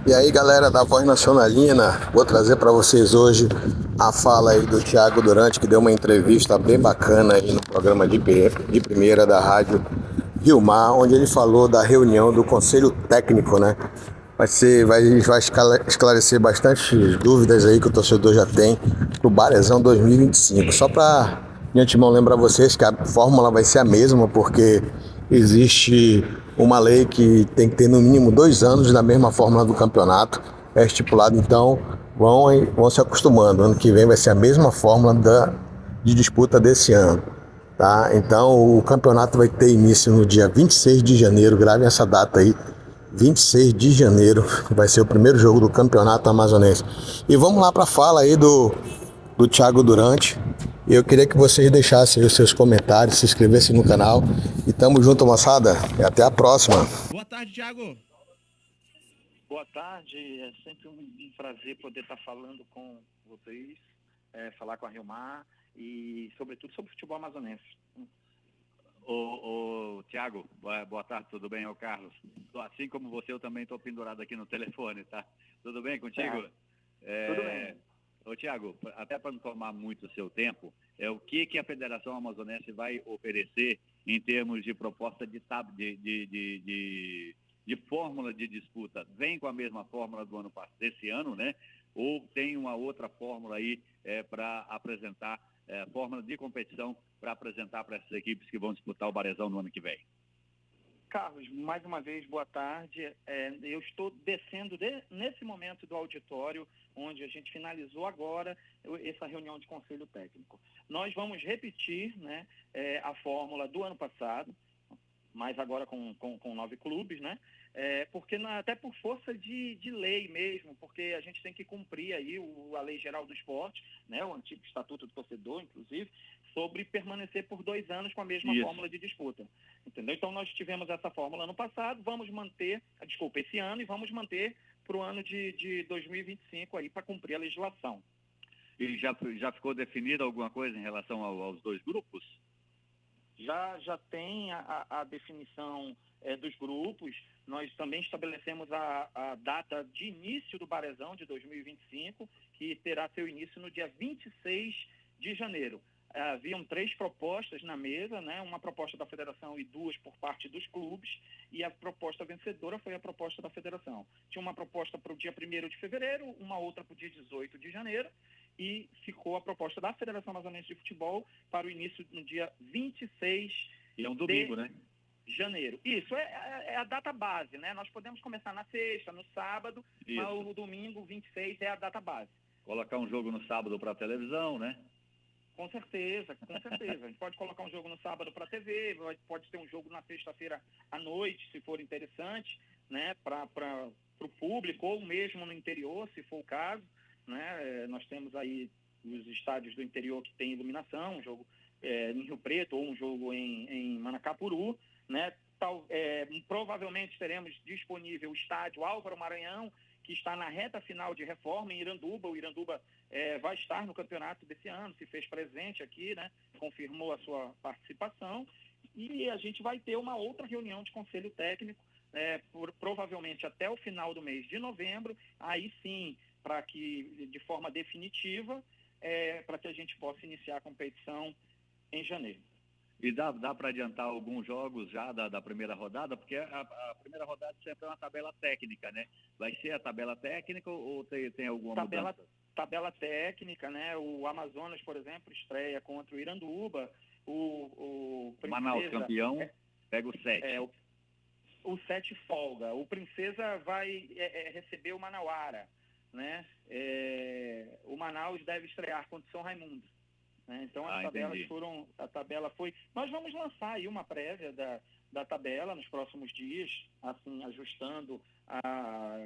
E aí, galera da Voz Nacionalina, vou trazer para vocês hoje a fala aí do Thiago Durante, que deu uma entrevista bem bacana aí no programa de primeira da rádio Rio Mar, onde ele falou da reunião do Conselho Técnico, né? Vai esclarecer bastante dúvidas aí que o torcedor já tem pro Barezão 2025. Só para de antemão lembrar vocês que a fórmula vai ser a mesma, porque existe uma lei que tem que ter no mínimo 2 anos na mesma fórmula do campeonato. É estipulado, então vão se acostumando. Ano que vem vai ser a mesma fórmula de disputa desse ano. Tá? Então o campeonato vai ter início no dia 26 de janeiro, gravem essa data aí. 26 de janeiro vai ser o primeiro jogo do Campeonato Amazonense. E vamos lá para a fala aí do Thiago Durante. Eu queria que vocês deixassem os seus comentários, se inscrevessem no canal. E tamo junto, moçada. E até a próxima. Boa tarde, Thiago. Boa tarde, é sempre um prazer poder estar falando com vocês, falar com a Rio Mar e, sobretudo, sobre o futebol amazonense. Thiago, boa tarde, tudo bem? É o Carlos. Assim como você, eu também estou pendurado aqui no telefone, tá? Tudo bem contigo? Tudo bem. Thiago, até para não tomar muito o seu tempo, o que a Federação Amazonense vai oferecer em termos de proposta de fórmula de disputa? Vem com a mesma fórmula do ano passado, desse ano, né? Ou tem uma outra fórmula aí para apresentar, fórmula de competição para apresentar para essas equipes que vão disputar o Barezão no ano que vem? Carlos, mais uma vez, boa tarde. Eu estou descendo nesse momento do auditório, onde a gente finalizou agora essa reunião de conselho técnico. Nós vamos repetir, né, a fórmula do ano passado, mas agora com 9 clubes, né? Porque até por força de lei mesmo, porque a gente tem que cumprir aí a Lei Geral do Esporte, né? O antigo Estatuto do Torcedor, inclusive, sobre permanecer por 2 anos com a mesma fórmula de disputa. Entendeu? Então nós tivemos essa fórmula ano passado, vamos manter, esse ano, e vamos manter para o ano de 2025 aí para cumprir a legislação. E já ficou definida alguma coisa em relação aos 2 grupos? Já tem a definição dos grupos. Nós também estabelecemos a data de início do Barezão de 2025, que terá seu início no dia 26 de janeiro. Haviam 3 propostas na mesa, né? Uma proposta da federação e 2 por parte dos clubes, e a proposta vencedora foi a proposta da federação. Tinha uma proposta para o dia 1º de fevereiro, uma outra para o dia 18 de janeiro, e ficou a proposta da Federação Amazonense de Futebol para o início no dia 26 e é um domingo, de né? janeiro. Isso, é a data base, né? Nós podemos começar na sexta, no sábado, isso. Mas o domingo, 26, é a data base. Colocar um jogo no sábado para a televisão, né? Com certeza, com certeza. A gente pode colocar um jogo no sábado para a TV, pode ter um jogo na sexta-feira à noite, se for interessante, né? Para o público, ou mesmo no interior, se for o caso. Né? Nós temos aí os estádios do interior que tem iluminação, um jogo em Rio Preto ou um jogo em Manacapuru, né? Provavelmente teremos disponível o estádio Álvaro Maranhão, que está na reta final de reforma em Iranduba. O Iranduba vai estar no campeonato desse ano, se fez presente aqui, né? Confirmou a sua participação, e a gente vai ter uma outra reunião de conselho técnico, provavelmente até o final do mês de novembro, aí sim, para que, de forma definitiva, para que a gente possa iniciar a competição em janeiro. E dá para adiantar alguns jogos já da primeira rodada? Porque a primeira rodada sempre é uma tabela técnica, né? Vai ser a tabela técnica ou tem alguma mudança? Tabela técnica, né? O Amazonas, por exemplo, estreia contra o Iranduba. O Princesa, Manaus campeão, pega o 7. O 7 folga. O Princesa vai receber o Manauara, né? O Manaus deve estrear contra o São Raimundo. Né? Então a tabela foi. Nós vamos lançar aí uma prévia da tabela nos próximos dias, assim, ajustando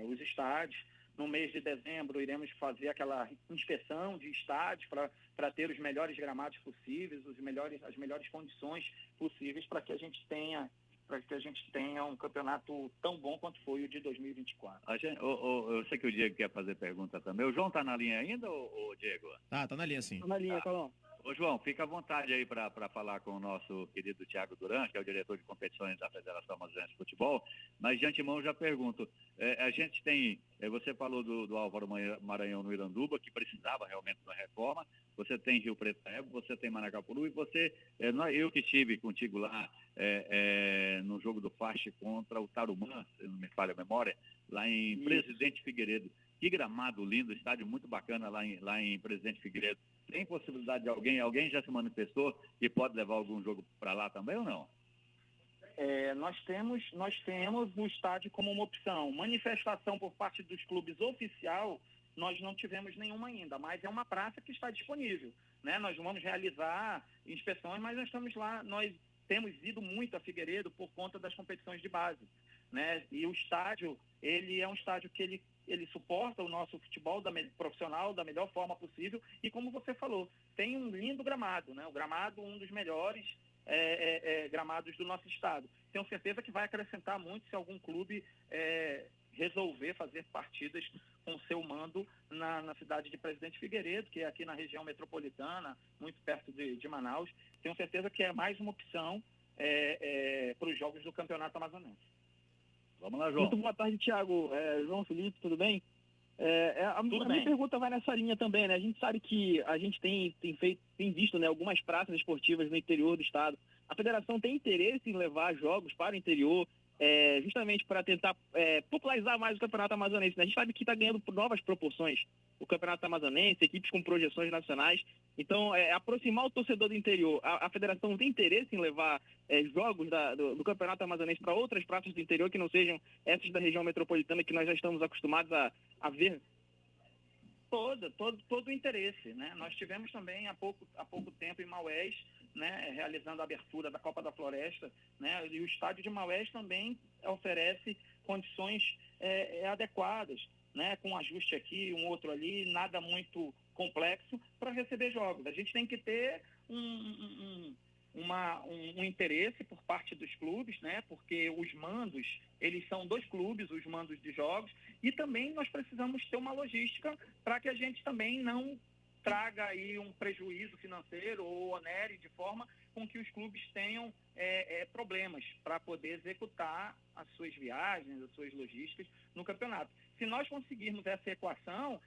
os estádios. No mês de dezembro iremos fazer aquela inspeção de estádios para ter os melhores gramados possíveis, as melhores condições possíveis para que a gente tenha um campeonato tão bom quanto foi o de 2024. Eu sei que o Diego quer fazer pergunta também. O João está na linha ainda, ou Diego? Tá na linha sim. Tá na linha, Calão. Ô, João, fica à vontade aí para falar com o nosso querido Thiago Duran, que é o diretor de competições da Federação Amazonense de Futebol, mas de antemão eu já pergunto, a gente tem, você falou do Álvaro Maranhão no Iranduba, que precisava realmente de uma reforma, você tem Rio Preto, você tem Manacapuru, e você, eu que estive contigo lá no jogo do Faixa contra o Tarumã, se não me falha a memória, lá em Presidente Figueiredo. Que gramado lindo, estádio muito bacana lá em Presidente Figueiredo. Tem possibilidade de alguém já se manifestou que pode levar algum jogo para lá também ou não? Nós temos o estádio como uma opção. Manifestação por parte dos clubes oficial, nós não tivemos nenhuma ainda, mas é uma praça que está disponível, né? Nós vamos realizar inspeções, mas nós estamos lá, nós temos ido muito a Figueiredo por conta das competições de base, né? E o estádio, ele é um estádio que ele suporta o nosso futebol profissional da melhor forma possível e, como você falou, tem um lindo gramado, né? O gramado, um dos melhores gramados do nosso estado. Tenho certeza que vai acrescentar muito se algum clube resolver fazer partidas com seu mando na cidade de Presidente Figueiredo, que é aqui na região metropolitana, muito perto de Manaus. Tenho certeza que é mais uma opção para os jogos do Campeonato Amazonense. Vamos lá, João. Muito boa tarde, Thiago. João Felipe, tudo bem? A Tudo minha bem. pergunta vai nessa linha também, né? A gente sabe que a gente tem visto, né, algumas praças esportivas no interior do estado. A federação tem interesse em levar jogos para o interior, justamente para tentar popularizar mais o Campeonato Amazonense, né? A gente sabe que está ganhando novas proporções o Campeonato Amazonense, equipes com projeções nacionais. Então, aproximar o torcedor do interior. A federação tem interesse em levar jogos do Campeonato Amazonense para outras praças do interior que não sejam essas da região metropolitana que nós já estamos acostumados a ver? Todo o interesse, né? Nós tivemos também há pouco tempo em Maués, né, realizando a abertura da Copa da Floresta, né? E o estádio de Maués também oferece condições adequadas, né? Com um ajuste aqui, um outro ali, nada muito complexo para receber jogos. A gente tem que ter um interesse por parte dos clubes, né? Porque os mandos, eles são dos clubes, os mandos de jogos, e também nós precisamos ter uma logística para que a gente também não traga aí um prejuízo financeiro ou onere de forma com que os clubes tenham problemas para poder executar as suas viagens, as suas logísticas no campeonato. Se nós conseguirmos essa equação,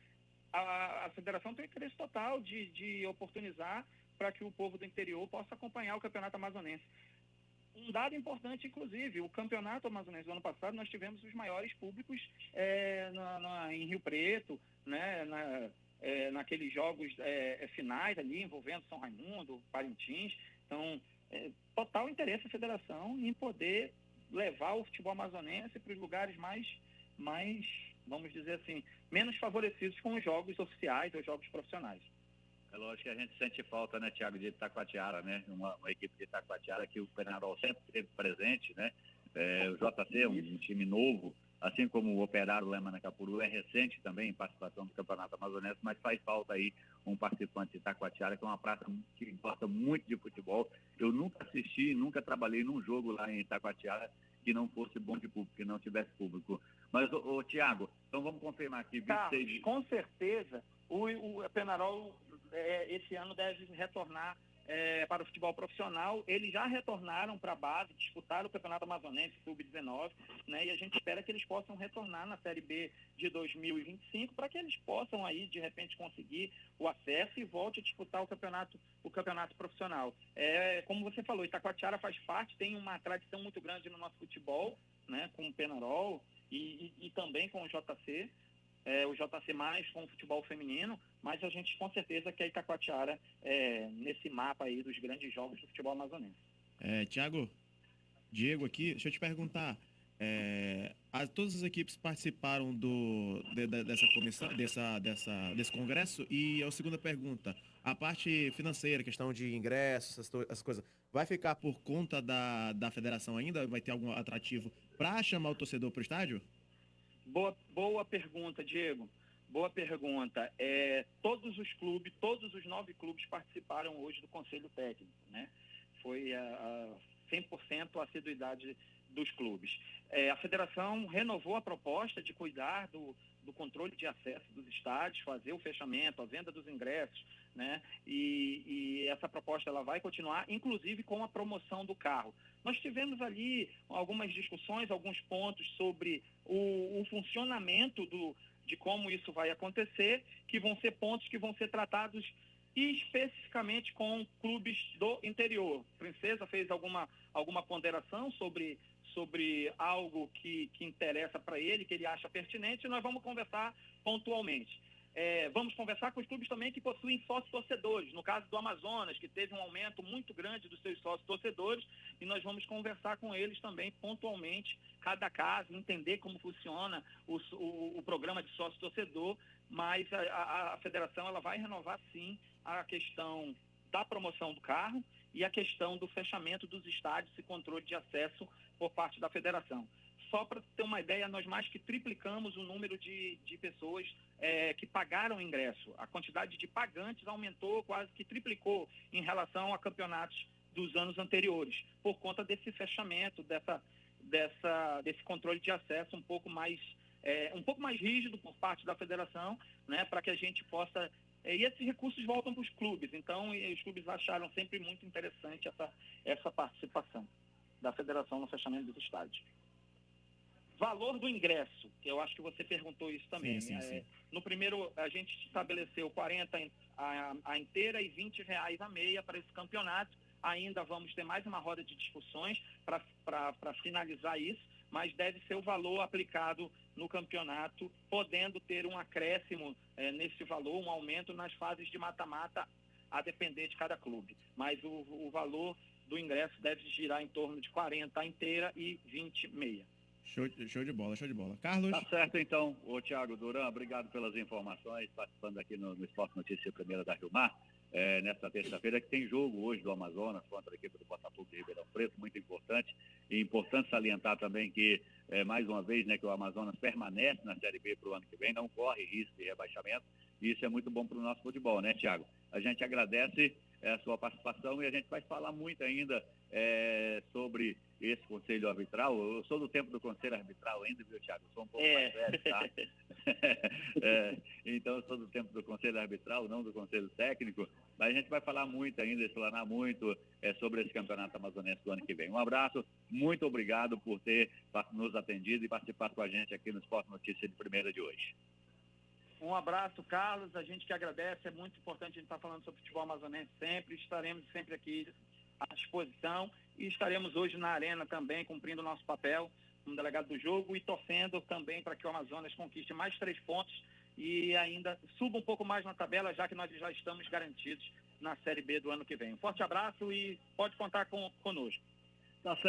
a federação tem interesse total de oportunizar para que o povo do interior possa acompanhar o Campeonato Amazonense. Um dado importante, inclusive, o Campeonato Amazonense do ano passado, nós tivemos os maiores públicos em Rio Preto, né, naqueles jogos finais ali, envolvendo São Raimundo, Parintins. Então, total interesse da federação em poder levar o futebol amazonense para os lugares mais, vamos dizer assim, menos favorecidos com os jogos oficiais ou jogos profissionais. É lógico que a gente sente falta, né, Thiago, de Itacoatiara, né? Uma equipe de Itacoatiara que o Penharol sempre esteve presente, né? O JC é um time novo, assim como o Operário lá em Manacapuru é recente também em participação do Campeonato Amazonense, mas faz falta aí um participante de Itacoatiara, que é uma praça que gosta muito de futebol. Eu nunca assisti, nunca trabalhei num jogo lá em Itacoatiara que não fosse bom de público, que não tivesse público. Mas, Thiago, então vamos confirmar aqui. 26... Com certeza, o Penharol esse ano deve retornar para o futebol profissional. Eles já retornaram para a base, disputaram o Campeonato Amazonense Sub-19, né? E a gente espera que eles possam retornar na Série B de 2025 para que eles possam aí, de repente, conseguir o acesso e volte a disputar o campeonato profissional. Como você falou, Itacoatiara faz parte, tem uma tradição muito grande no nosso futebol, né? Com o Penharol e também com o JC. O JC mais com o futebol feminino, mas a gente com certeza quer Itacoatiara nesse mapa aí dos grandes jogos do futebol amazonense. Thiago, Diego aqui, deixa eu te perguntar, todas as equipes participaram dessa comissão, desse congresso? E a segunda pergunta, a parte financeira, questão de ingressos, essas coisas, vai ficar por conta da federação ainda? Vai ter algum atrativo para chamar o torcedor para o estádio? Boa pergunta, Diego. Boa pergunta. Todos os clubes, todos os 9 clubes participaram hoje do Conselho Técnico, né? Foi 100% a assiduidade dos clubes. A federação renovou a proposta de cuidar do controle de acesso dos estádios, fazer o fechamento, a venda dos ingressos, né? E essa proposta ela vai continuar, inclusive com a promoção do carro. Nós tivemos ali algumas discussões, alguns pontos sobre o funcionamento de como isso vai acontecer, que vão ser pontos que vão ser tratados especificamente com clubes do interior. Princesa fez alguma ponderação sobre algo que interessa para ele, que ele acha pertinente, e nós vamos conversar pontualmente. Vamos conversar com os clubes também que possuem sócios-torcedores, no caso do Amazonas, que teve um aumento muito grande dos seus sócios-torcedores, e nós vamos conversar com eles também pontualmente, cada caso, entender como funciona o programa de sócio-torcedor, mas a federação ela vai renovar sim a questão da promoção do carro e a questão do fechamento dos estádios e controle de acesso por parte da federação. Só para ter uma ideia, nós mais que triplicamos o número de pessoas que pagaram o ingresso. A quantidade de pagantes aumentou, quase que triplicou em relação a campeonatos dos anos anteriores, por conta desse fechamento, desse controle de acesso um pouco mais rígido por parte da federação, né, para que a gente possa... E esses recursos voltam para os clubes, então os clubes acharam sempre muito interessante essa participação da federação no fechamento dos estádios. Valor do ingresso, que eu acho que você perguntou isso também. Sim. No primeiro, a gente estabeleceu 40 a inteira e R$20 a meia para esse campeonato. Ainda vamos ter mais uma roda de discussões para finalizar isso, mas deve ser o valor aplicado no campeonato, podendo ter um acréscimo nesse valor, um aumento nas fases de mata-mata, a depender de cada clube. Mas o valor do ingresso deve girar em torno de 40 a inteira e 20 meia. Show de bola. Carlos? Tá certo, então. Ô, Thiago Duran, obrigado pelas informações, participando aqui no Esporte Notícia Primeira da Rio Mar. Nesta terça-feira, que tem jogo hoje do Amazonas contra a equipe do Botafogo de Ribeirão Preto, muito importante. E importante salientar também que, mais uma vez, né, que o Amazonas permanece na Série B para o ano que vem, não corre risco de rebaixamento. E isso é muito bom para o nosso futebol, né, Thiago? A gente agradece a sua participação e a gente vai falar muito ainda sobre esse conselho arbitral. Eu sou do tempo do conselho arbitral ainda, viu, Thiago? Eu sou um pouco mais velho, tá? Então, eu sou do tempo do conselho arbitral, não do conselho técnico, mas a gente vai falar muito ainda, explanar muito sobre esse campeonato amazonense do ano que vem. Um abraço, muito obrigado por ter nos atendido e participado com a gente aqui no Esporte Notícia de Primeira de hoje. Um abraço, Carlos, a gente que agradece, é muito importante a gente estar falando sobre futebol amazonense sempre, estaremos sempre aqui à disposição e estaremos hoje na arena também, cumprindo o nosso papel como delegado do jogo e torcendo também para que o Amazonas conquiste mais 3 pontos e ainda suba um pouco mais na tabela, já que nós já estamos garantidos na Série B do ano que vem. Um forte abraço e pode contar conosco. Tá certo.